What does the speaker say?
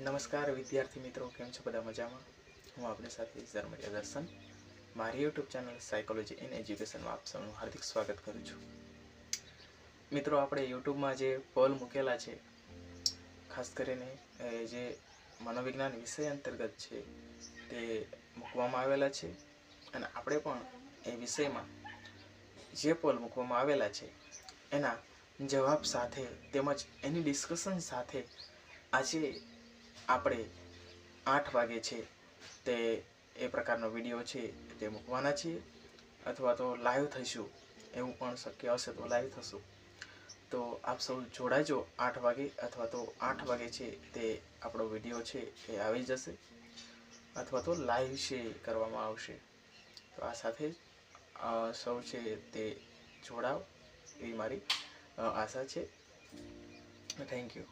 નમસ્કાર વિદ્યાર્થી મિત્રો, કેમ છો? બધા મજામાં? હું આપણી સાથે ઝરમરિયા દર્શન મારી યુટ્યુબ ચેનલ સાયકોલોજી ઇન એજ્યુકેશનમાં આપ સૌનું હાર્દિક સ્વાગત કરું છું. મિત્રો, આપણે યુટ્યુબમાં જે પોલ મૂકેલા છે, ખાસ કરીને જે મનોવિજ્ઞાન વિષય અંતર્ગત છે તે મૂકવામાં આવેલા છે અને આપણે પણ એ વિષયમાં જે પોલ મૂકવામાં આવેલા છે એના જવાબ સાથે તેમજ એની ડિસ્કશન સાથે આજે આપણે 8 વાગે છે તે એ પ્રકારનો વિડીયો છે તે મૂકવાના છીએ, અથવા તો લાઈવ થઈશું, એવું પણ શક્ય હશે તો લાઈવ થશું. તો આપ સૌ જોડાજો 8 વાગે, અથવા તો 8 વાગે છે તે આપણો વિડીયો છે એ આવી જશે, અથવા તો લાઈવ છે કરવામાં આવશે. તો આ સાથે સૌ છે તે જોડાવ એવી મારી આશા છે. Thank you.